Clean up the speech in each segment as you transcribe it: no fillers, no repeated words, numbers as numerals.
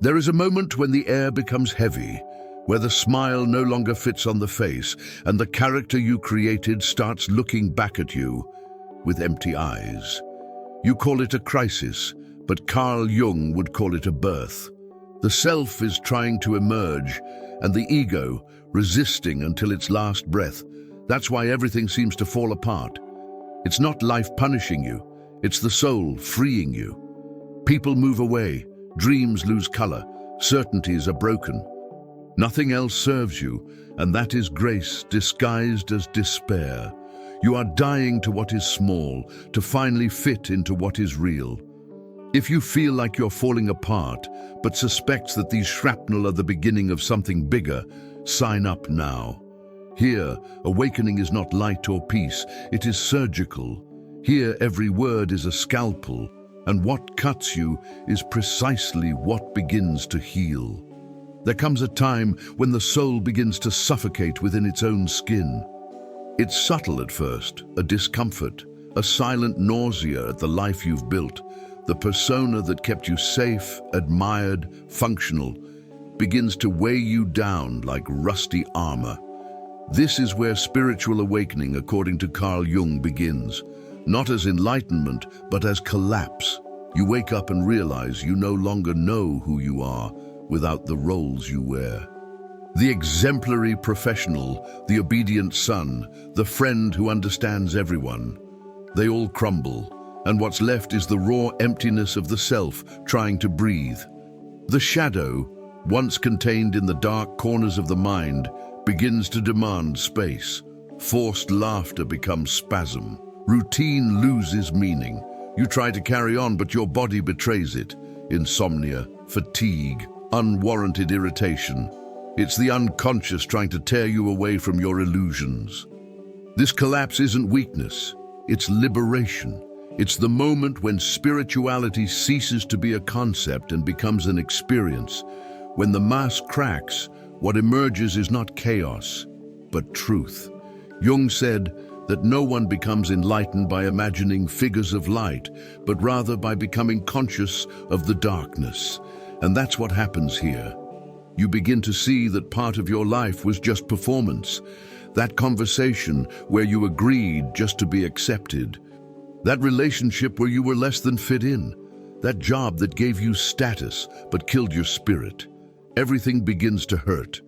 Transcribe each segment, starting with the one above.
There is a moment when the air becomes heavy, where the smile no longer fits on the face, and the character you created starts looking back at you with empty eyes. You call it a crisis, but Carl Jung would call it a birth. The self is trying to emerge, and the ego resisting until its last breath. That's why everything seems to fall apart. It's not life punishing you, it's the soul freeing you. People move away, dreams lose color, certainties are broken. Nothing else serves you, and that is grace disguised as despair. You are dying to what is small, to finally fit into what is real. If you feel like you're falling apart, but suspects that these shrapnel are the beginning of something bigger, sign up now. Here, awakening is not light or peace, it is surgical. Here, every word is a scalpel, and what cuts you is precisely what begins to heal. There comes a time when the soul begins to suffocate within its own skin. It's subtle at first, a discomfort, a silent nausea at the life you've built. The persona that kept you safe, admired, functional, begins to weigh you down like rusty armor. This is where spiritual awakening, according to Carl Jung, begins. Not as enlightenment, but as collapse. You wake up and realize you no longer know who you are without the roles you wear. The exemplary professional, the obedient son, the friend who understands everyone. They all crumble, and what's left is the raw emptiness of the self trying to breathe. The shadow, once contained in the dark corners of the mind, begins to demand space. Forced laughter becomes spasm. Routine loses meaning. You try to carry on, but your body betrays it. Insomnia, fatigue, unwarranted irritation. It's the unconscious trying to tear you away from your illusions. This collapse isn't weakness, it's liberation. It's the moment when spirituality ceases to be a concept and becomes an experience. When the mask cracks, what emerges is not chaos, but truth. Jung said that no one becomes enlightened by imagining figures of light, but rather by becoming conscious of the darkness. And that's what happens here. You begin to see that part of your life was just performance. That conversation where you agreed just to be accepted. That relationship where you were less than fit in. That job that gave you status but killed your spirit. Everything begins to hurt.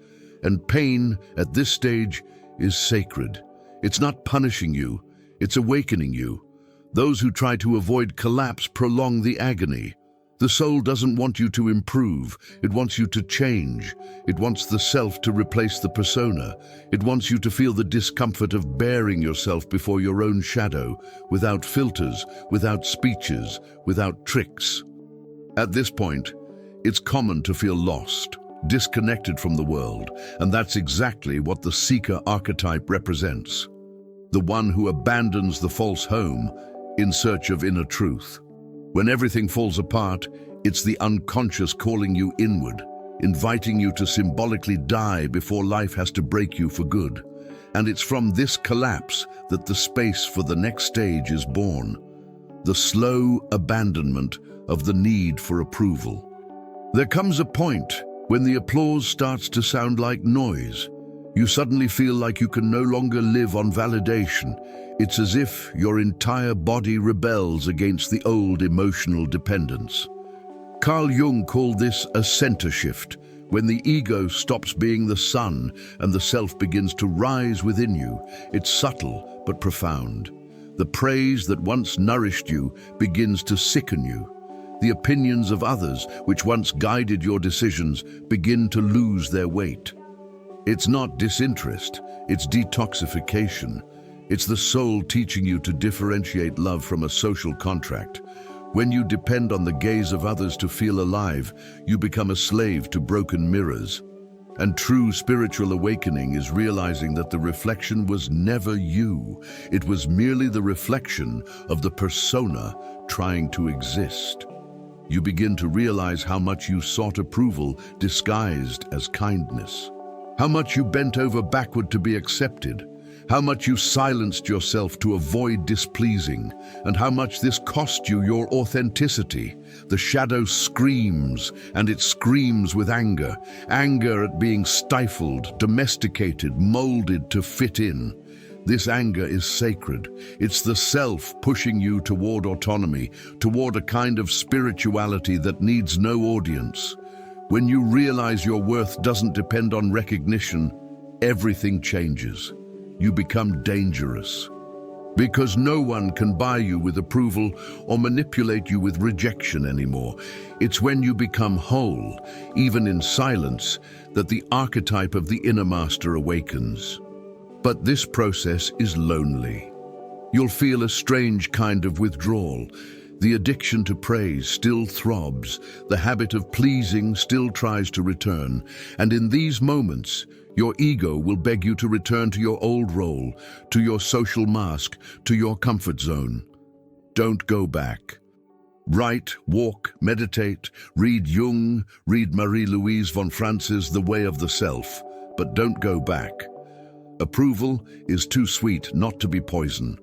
And pain, at this stage, is sacred. It's not punishing you, it's awakening you. Those who try to avoid collapse prolong the agony. The soul doesn't want you to improve, it wants you to change. It wants the self to replace the persona. It wants you to feel the discomfort of bearing yourself before your own shadow, without filters, without speeches, without tricks. At this point, it's common to feel lost, disconnected from the world, and that's exactly what the seeker archetype represents. The one who abandons the false home in search of inner truth. When everything falls apart, it's the unconscious calling you inward, inviting you to symbolically die before life has to break you for good. And it's from this collapse that the space for the next stage is born. The slow abandonment of the need for approval. There comes a point when the applause starts to sound like noise. You suddenly feel like you can no longer live on validation. It's as if your entire body rebels against the old emotional dependence. Carl Jung called this a center shift, when the ego stops being the sun and the self begins to rise within you. It's subtle but profound. The praise that once nourished you begins to sicken you. The opinions of others, which once guided your decisions, begin to lose their weight. It's not disinterest, it's detoxification. It's the soul teaching you to differentiate love from a social contract. When you depend on the gaze of others to feel alive, you become a slave to broken mirrors. And true spiritual awakening is realizing that the reflection was never you. It was merely the reflection of the persona trying to exist. You begin to realize how much you sought approval disguised as kindness. How much you bent over backward to be accepted. how much you silenced yourself to avoid displeasing, and how much this cost you your authenticity. The shadow screams, and it screams with anger. Anger at being stifled, domesticated, molded to fit in. This anger is sacred. It's the self pushing you toward autonomy, toward a kind of spirituality that needs no audience. When you realize your worth doesn't depend on recognition, everything changes. You become dangerous. Because no one can buy you with approval or manipulate you with rejection anymore. It's when you become whole, even in silence, that the archetype of the inner master awakens. But this process is lonely. You'll feel a strange kind of withdrawal. The addiction to praise still throbs. The habit of pleasing still tries to return. And in these moments, your ego will beg you to return to your old role, to your social mask, to your comfort zone. Don't go back. Write, walk, meditate, read Jung, read Marie-Louise von Franz's The Way of the Self, but don't go back. Approval is too sweet not to be poison.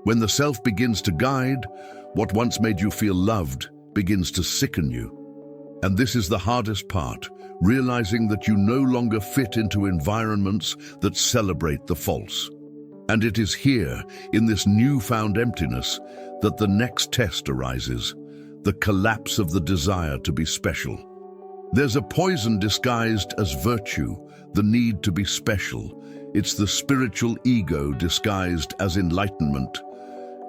When the self begins to guide, what once made you feel loved begins to sicken you. And this is the hardest part, realizing that you no longer fit into environments that celebrate the false. And it is here, in this newfound emptiness, that the next test arises, the collapse of the desire to be special. There's a poison disguised as virtue, the need to be special. It's the spiritual ego disguised as enlightenment.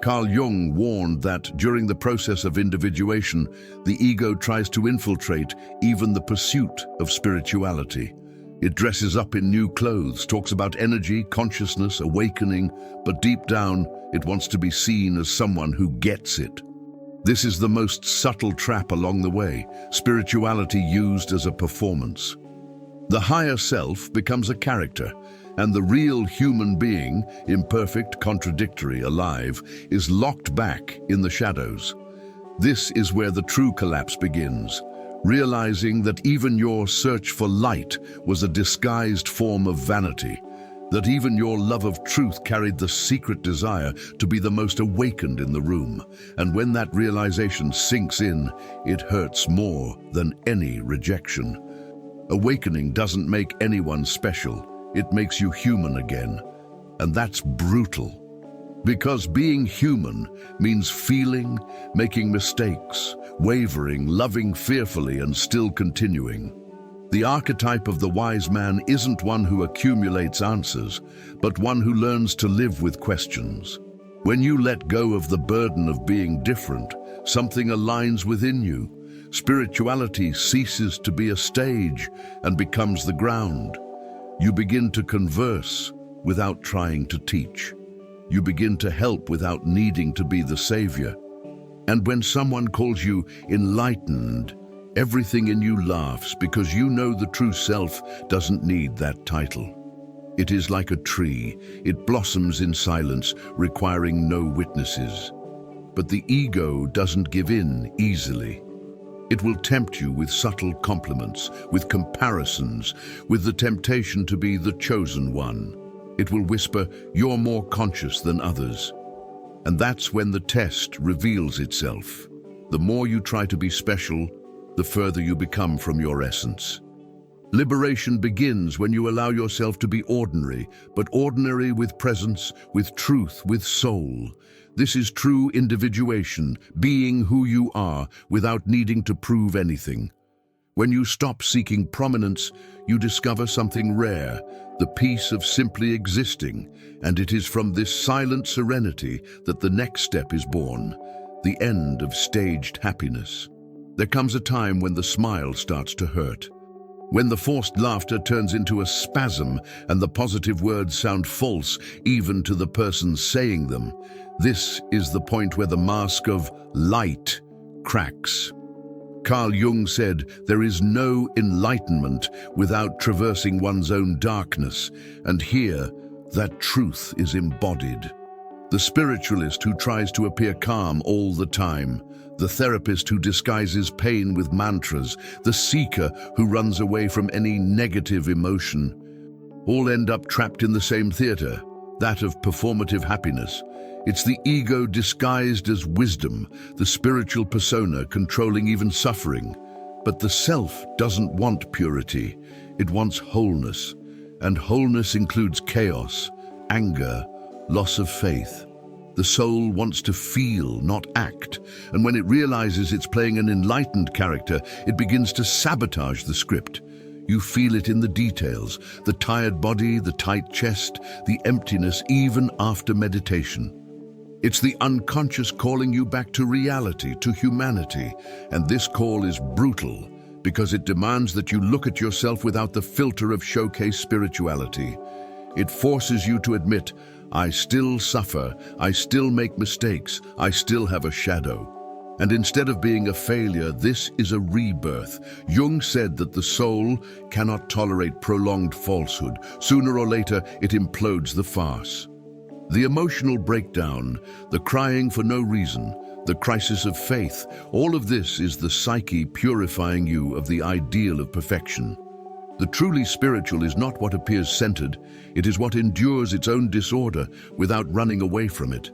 Carl Jung warned that during the process of individuation, the ego tries to infiltrate even the pursuit of spirituality. It dresses up in new clothes, talks about energy, consciousness, awakening, but deep down, it wants to be seen as someone who gets it. This is the most subtle trap along the way, spirituality used as a performance. The higher self becomes a character, and the real human being, imperfect, contradictory, alive, is locked back in the shadows. This is where the true collapse begins, realizing that even your search for light was a disguised form of vanity, that even your love of truth carried the secret desire to be the most awakened in the room. And when that realization sinks in, it hurts more than any rejection. Awakening doesn't make anyone special. It makes you human again, and that's brutal. Because being human means feeling, making mistakes, wavering, loving fearfully, and still continuing. The archetype of the wise man isn't one who accumulates answers, but one who learns to live with questions. When you let go of the burden of being different, something aligns within you. Spirituality ceases to be a stage and becomes the ground. You begin to converse without trying to teach. You begin to help without needing to be the savior. And when someone calls you enlightened, everything in you laughs because you know the true self doesn't need that title. It is like a tree. It blossoms in silence, requiring no witnesses. But the ego doesn't give in easily. It will tempt you with subtle compliments, with comparisons, with the temptation to be the chosen one. It will whisper, "You're more conscious than others." And that's when the test reveals itself. The more you try to be special, the further you become from your essence. Liberation begins when you allow yourself to be ordinary, but ordinary with presence, with truth, with soul. This is true individuation, being who you are without needing to prove anything. When you stop seeking prominence, you discover something rare, the peace of simply existing, and it is from this silent serenity that the next step is born, the end of staged happiness. There comes a time when the smile starts to hurt, when the forced laughter turns into a spasm and the positive words sound false even to the person saying them. This is the point where the mask of light cracks. Carl Jung said, "There is no enlightenment without traversing one's own darkness," and here, that truth is embodied. The spiritualist who tries to appear calm all the time, the therapist who disguises pain with mantras, the seeker who runs away from any negative emotion, all end up trapped in the same theater, that of performative happiness. It's the ego disguised as wisdom, the spiritual persona controlling even suffering. But the self doesn't want purity, it wants wholeness. And wholeness includes chaos, anger, loss of faith. The soul wants to feel, not act, and when it realizes it's playing an enlightened character, it begins to sabotage the script. You feel it in the details, the tired body, the tight chest, the emptiness even after meditation. It's the unconscious calling you back to reality, to humanity, and this call is brutal because it demands that you look at yourself without the filter of showcase spirituality. It forces you to admit, I still suffer, I still make mistakes, I still have a shadow. And instead of being a failure, this is a rebirth. Jung said that the soul cannot tolerate prolonged falsehood. Sooner or later, it implodes the farce. The emotional breakdown, the crying for no reason, the crisis of faith, all of this is the psyche purifying you of the ideal of perfection. The truly spiritual is not what appears centered, it is what endures its own disorder without running away from it.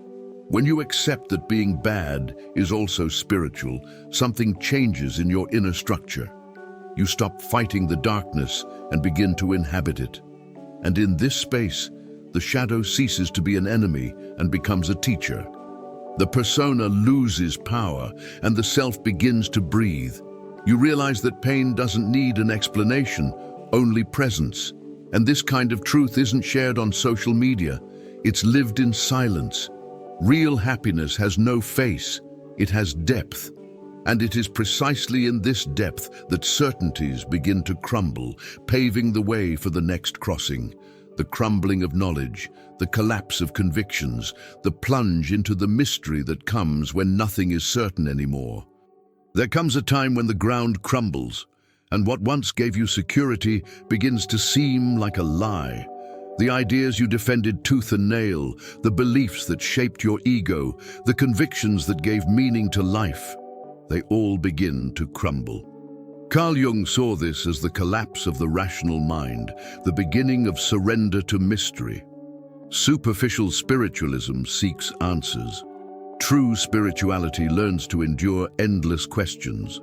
When you accept that being bad is also spiritual, something changes in your inner structure. You stop fighting the darkness and begin to inhabit it. And in this space, the shadow ceases to be an enemy and becomes a teacher. The persona loses power and the self begins to breathe. You realize that pain doesn't need an explanation, only presence. And this kind of truth isn't shared on social media. It's lived in silence. Real happiness has no face, it has depth. And it is precisely in this depth that certainties begin to crumble, paving the way for the next crossing. The crumbling of knowledge, the collapse of convictions, the plunge into the mystery that comes when nothing is certain anymore. There comes a time when the ground crumbles, and what once gave you security begins to seem like a lie. The ideas you defended tooth and nail, the beliefs that shaped your ego, the convictions that gave meaning to life, they all begin to crumble. Carl Jung saw this as the collapse of the rational mind, the beginning of surrender to mystery. Superficial spiritualism seeks answers. True spirituality learns to endure endless questions.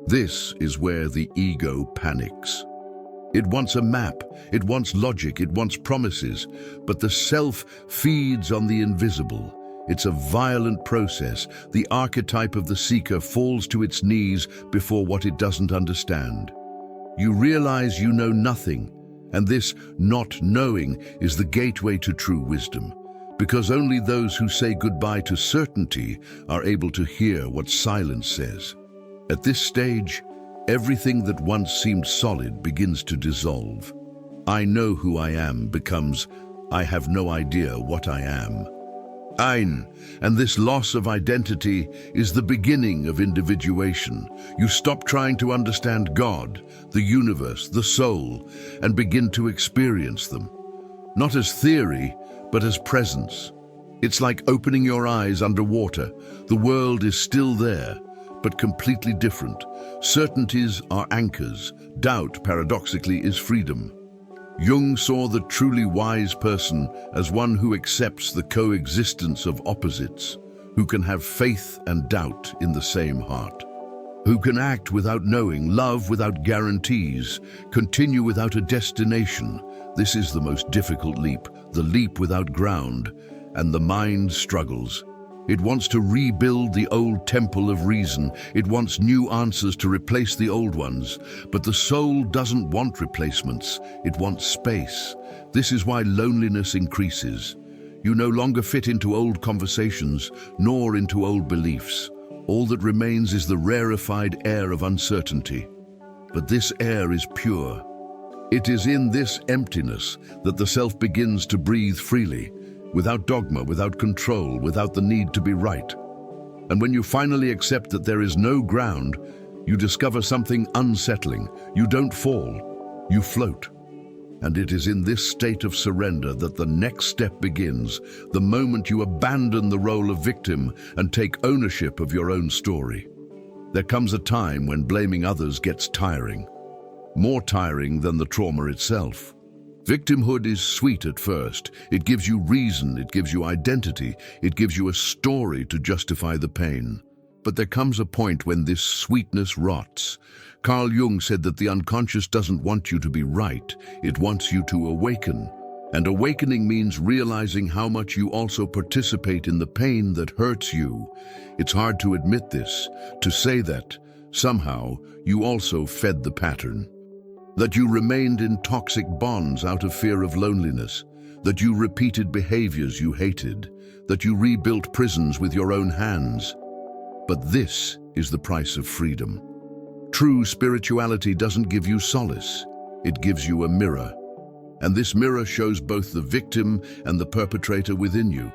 This is where the ego panics. It wants a map, it wants logic, it wants promises, but the self feeds on the invisible. It's a violent process. The archetype of the seeker falls to its knees before what it doesn't understand. You realize you know nothing, and this not knowing is the gateway to true wisdom, because only those who say goodbye to certainty are able to hear what silence says. At this stage, everything that once seemed solid begins to dissolve. I know who I am becomes, I have no idea what I am. And this loss of identity is the beginning of individuation. You stop trying to understand God, the universe, the soul, and begin to experience them. Not as theory, but as presence. It's like opening your eyes underwater. The world is still there, but completely different. Certainties are anchors. Doubt, paradoxically, is freedom. Jung saw the truly wise person as one who accepts the coexistence of opposites, who can have faith and doubt in the same heart, who can act without knowing, love without guarantees, continue without a destination. This is the most difficult leap, the leap without ground, and the mind struggles. It wants to rebuild the old temple of reason. It wants new answers to replace the old ones. But the soul doesn't want replacements. It wants space. This is why loneliness increases. You no longer fit into old conversations, nor into old beliefs. All that remains is the rarefied air of uncertainty. But this air is pure. It is in this emptiness that the self begins to breathe freely, without dogma, without control, without the need to be right. And when you finally accept that there is no ground, you discover something unsettling. You don't fall, you float. And it is in this state of surrender that the next step begins, the moment you abandon the role of victim and take ownership of your own story. There comes a time when blaming others gets tiring, more tiring than the trauma itself. Victimhood is sweet at first. It gives you reason, it gives you identity, it gives you a story to justify the pain. But there comes a point when this sweetness rots. Carl Jung said that the unconscious doesn't want you to be right, it wants you to awaken. And awakening means realizing how much you also participate in the pain that hurts you. It's hard to admit this, to say that, somehow, you also fed the pattern. That you remained in toxic bonds out of fear of loneliness, that you repeated behaviors you hated, that you rebuilt prisons with your own hands. But this is the price of freedom. True spirituality doesn't give you solace, it gives you a mirror. And this mirror shows both the victim and the perpetrator within you.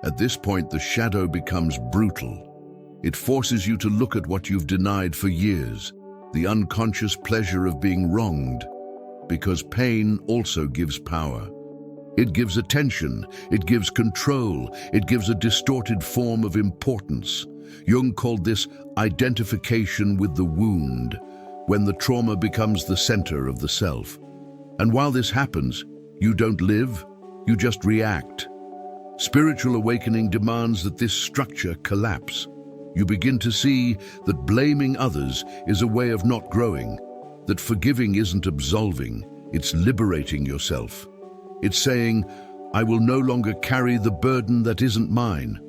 At this point, the shadow becomes brutal. It forces you to look at what you've denied for years, the unconscious pleasure of being wronged, because pain also gives power. It gives attention, it gives control, it gives a distorted form of importance. Jung called this identification with the wound, when the trauma becomes the center of the self. And while this happens, you don't live, you just react. Spiritual awakening demands that this structure collapse. You begin to see that blaming others is a way of not growing, that forgiving isn't absolving, it's liberating yourself. It's saying, I will no longer carry the burden that isn't mine.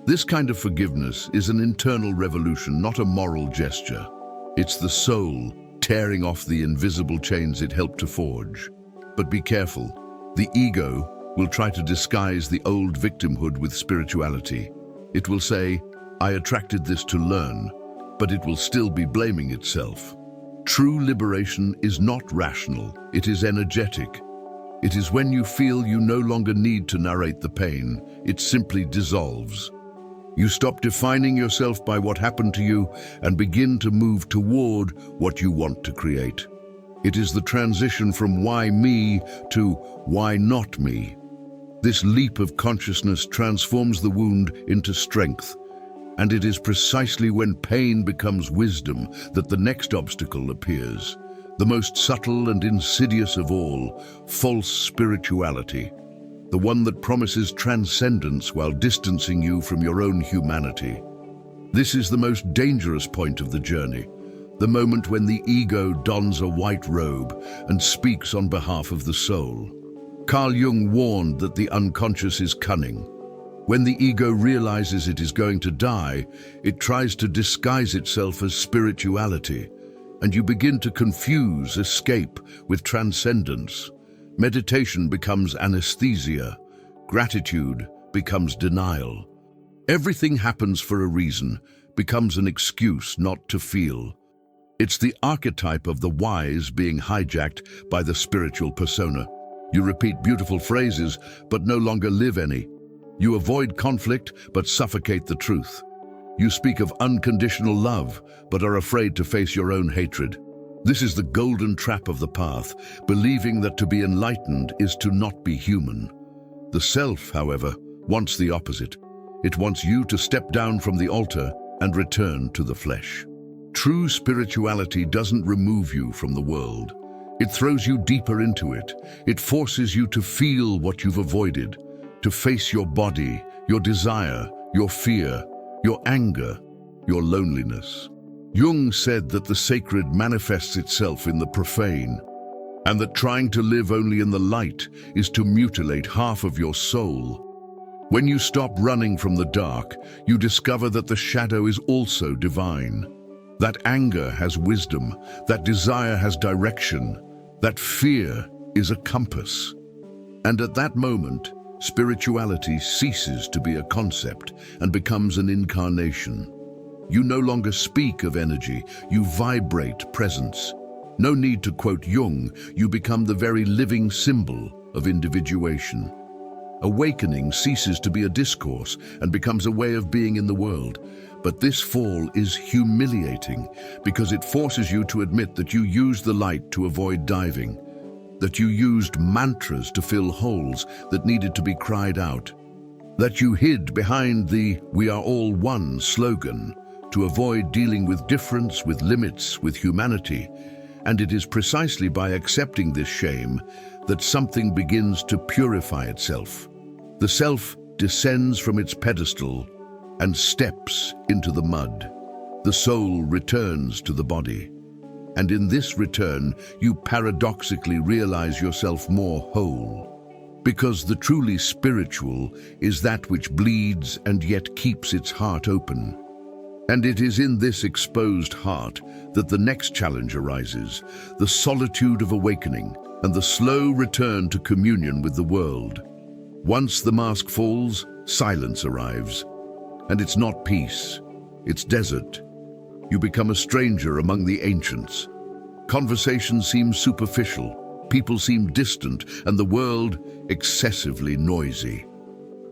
This kind of forgiveness is an internal revolution, not a moral gesture. It's the soul tearing off the invisible chains it helped to forge. But be careful, the ego will try to disguise the old victimhood with spirituality. It will say, I attracted this to learn, but it will still be blaming itself. True liberation is not rational, it is energetic. It is when you feel you no longer need to narrate the pain, it simply dissolves. You stop defining yourself by what happened to you and begin to move toward what you want to create. It is the transition from why me to why not me. This leap of consciousness transforms the wound into strength, and it is precisely when pain becomes wisdom that the next obstacle appears, the most subtle and insidious of all, false spirituality. The one that promises transcendence while distancing you from your own humanity. This is the most dangerous point of the journey, the moment when the ego dons a white robe and speaks on behalf of the soul. Carl Jung warned that the unconscious is cunning. When the ego realizes it is going to die, it tries to disguise itself as spirituality, and you begin to confuse escape with transcendence. Meditation becomes anesthesia. Gratitude becomes denial. Everything happens for a reason, becomes an excuse not to feel. It's the archetype of the wise being hijacked by the spiritual persona. You repeat beautiful phrases, but no longer live any. You avoid conflict, but suffocate the truth. You speak of unconditional love, but are afraid to face your own hatred. This is the golden trap of the path, believing that to be enlightened is to not be human. The self, however, wants the opposite. It wants you to step down from the altar and return to the flesh. True spirituality doesn't remove you from the world. It throws you deeper into it. It forces you to feel what you've avoided, to face your body, your desire, your fear, your anger, your loneliness. Jung said that the sacred manifests itself in the profane, and that trying to live only in the light is to mutilate half of your soul. When you stop running from the dark, you discover that the shadow is also divine. That anger has wisdom, that desire has direction, that fear is a compass. And at that moment, spirituality ceases to be a concept and becomes an incarnation. You no longer speak of energy, you vibrate presence. No need to quote Jung, you become the very living symbol of individuation. Awakening ceases to be a discourse and becomes a way of being in the world. But this fall is humiliating because it forces you to admit that you used the light to avoid diving, that you used mantras to fill holes that needed to be cried out, that you hid behind the "We are all one" slogan to avoid dealing with difference, with limits, with humanity. And it is precisely by accepting this shame that something begins to purify itself. The self descends from its pedestal and steps into the mud. The soul returns to the body. And in this return, you paradoxically realize yourself more whole. Because the truly spiritual is that which bleeds and yet keeps its heart open. And it is in this exposed heart that the next challenge arises, the solitude of awakening and the slow return to communion with the world. Once the mask falls, silence arrives. And it's not peace, it's desert. You become a stranger among the ancients. Conversation seems superficial, people seem distant, and the world excessively noisy.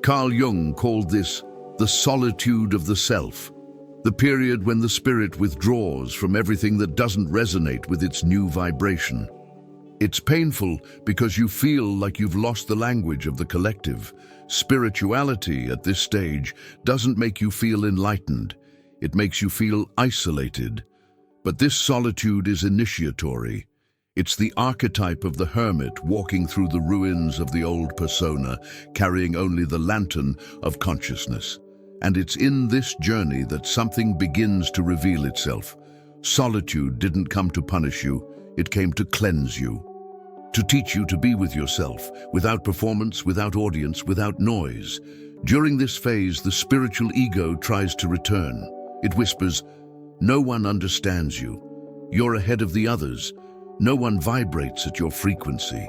Carl Jung called this the solitude of the self, the period when the spirit withdraws from everything that doesn't resonate with its new vibration. It's painful because you feel like you've lost the language of the collective. Spirituality at this stage doesn't make you feel enlightened. It makes you feel isolated. But this solitude is initiatory. It's the archetype of the hermit walking through the ruins of the old persona, carrying only the lantern of consciousness. And it's in this journey that something begins to reveal itself. Solitude didn't come to punish you, it came to cleanse you. To teach you to be with yourself, without performance, without audience, without noise. During this phase, the spiritual ego tries to return. It whispers, "No one understands you. You're ahead of the others. No one vibrates at your frequency."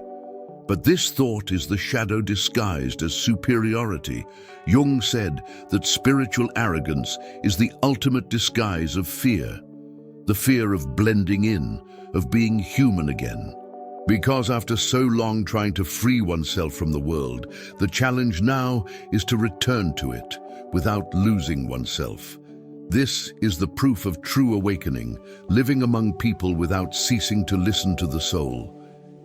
But this thought is the shadow disguised as superiority. Jung said that spiritual arrogance is the ultimate disguise of fear. The fear of blending in, of being human again. Because after so long trying to free oneself from the world, the challenge now is to return to it without losing oneself. This is the proof of true awakening, living among people without ceasing to listen to the soul.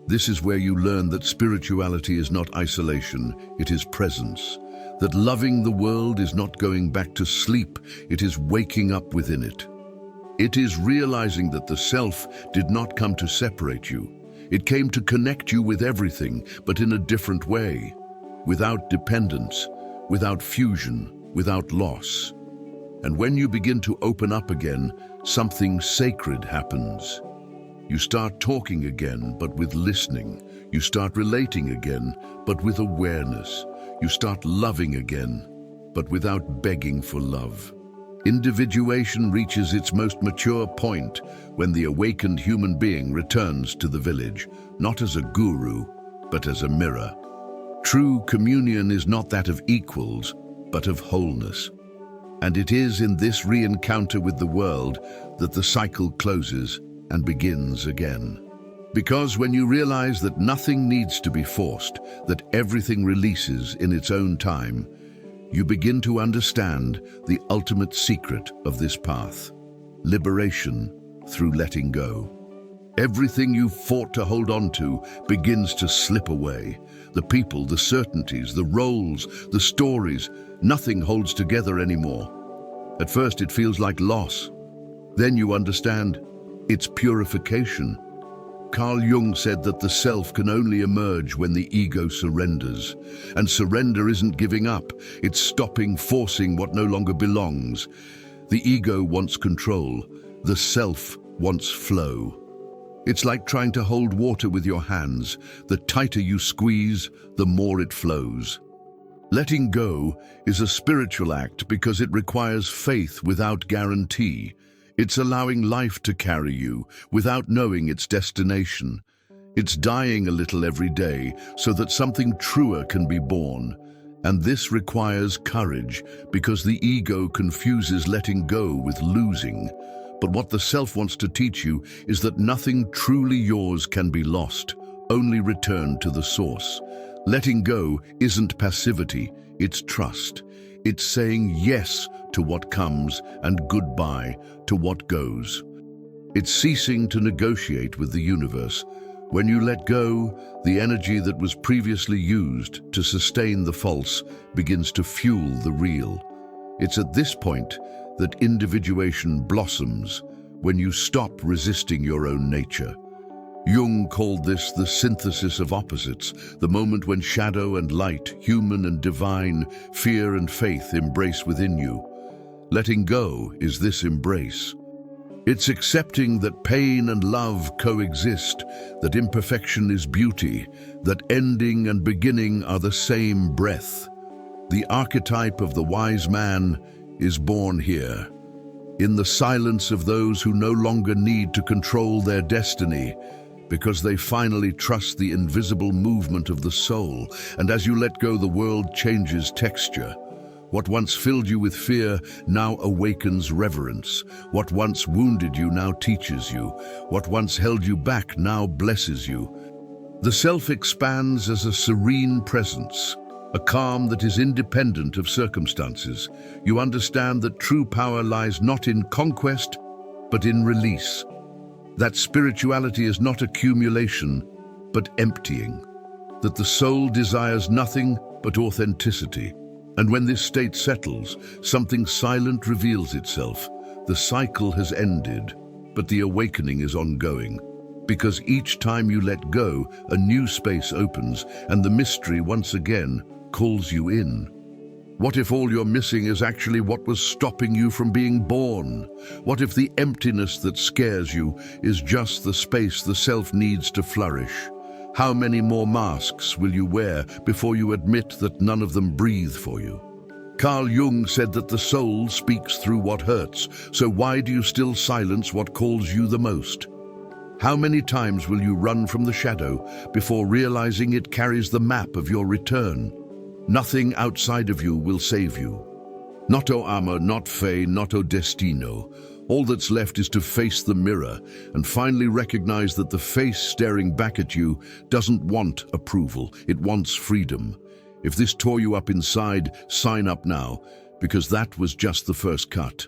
This is where you learn that spirituality is not isolation, it is presence. That loving the world is not going back to sleep, it is waking up within it. It is realizing that the self did not come to separate you. It came to connect you with everything, but in a different way. Without dependence, without fusion, without loss. And when you begin to open up again, something sacred happens. You start talking again, but with listening. You start relating again, but with awareness. You start loving again, but without begging for love. Individuation reaches its most mature point when the awakened human being returns to the village, not as a guru, but as a mirror. True communion is not that of equals, but of wholeness. And it is in this re-encounter with the world that the cycle closes and begins again. Because when you realize that nothing needs to be forced, that everything releases in its own time, you begin to understand the ultimate secret of this path. Liberation through letting go. Everything you fought to hold on to begins to slip away. The people, the certainties, the roles, the stories, nothing holds together anymore. At first it feels like loss. Then you understand it's purification. Carl Jung said that the self can only emerge when the ego surrenders. And surrender isn't giving up, it's stopping forcing what no longer belongs. The ego wants control, the self wants flow. It's like trying to hold water with your hands. The tighter you squeeze, the more it flows. Letting go is a spiritual act because it requires faith without guarantee. It's allowing life to carry you without knowing its destination. It's dying a little every day so that something truer can be born. And this requires courage because the ego confuses letting go with losing. But what the self wants to teach you is that nothing truly yours can be lost, only return to the source. Letting go isn't passivity, it's trust. It's saying yes to what comes and goodbye to what goes. It's ceasing to negotiate with the universe. When you let go, the energy that was previously used to sustain the false begins to fuel the real. It's at this point that individuation blossoms, when you stop resisting your own nature. Jung called this the synthesis of opposites, the moment when shadow and light, human and divine, fear and faith embrace within you. Letting go is this embrace. It's accepting that pain and love coexist, that imperfection is beauty, that ending and beginning are the same breath. The archetype of the wise man is born here, in the silence of those who no longer need to control their destiny, because they finally trust the invisible movement of the soul. And as you let go, the world changes texture. What once filled you with fear now awakens reverence. What once wounded you now teaches you. What once held you back now blesses you. The self expands as a serene presence, a calm that is independent of circumstances. You understand that true power lies not in conquest, but in release. That spirituality is not accumulation, but emptying. That the soul desires nothing but authenticity. And when this state settles, something silent reveals itself. The cycle has ended, but the awakening is ongoing. Because each time you let go, a new space opens, and the mystery once again calls you in. What if all you're missing is actually what was stopping you from being born? What if the emptiness that scares you is just the space the self needs to flourish? How many more masks will you wear before you admit that none of them breathe for you? Carl Jung said that the soul speaks through what hurts, so why do you still silence what calls you the most? How many times will you run from the shadow before realizing it carries the map of your return? Nothing outside of you will save you. Not o amo, not fate, not o destino. All that's left is to face the mirror and finally recognize that the face staring back at you doesn't want approval, it wants freedom. If this tore you up inside, sign up now, because that was just the first cut.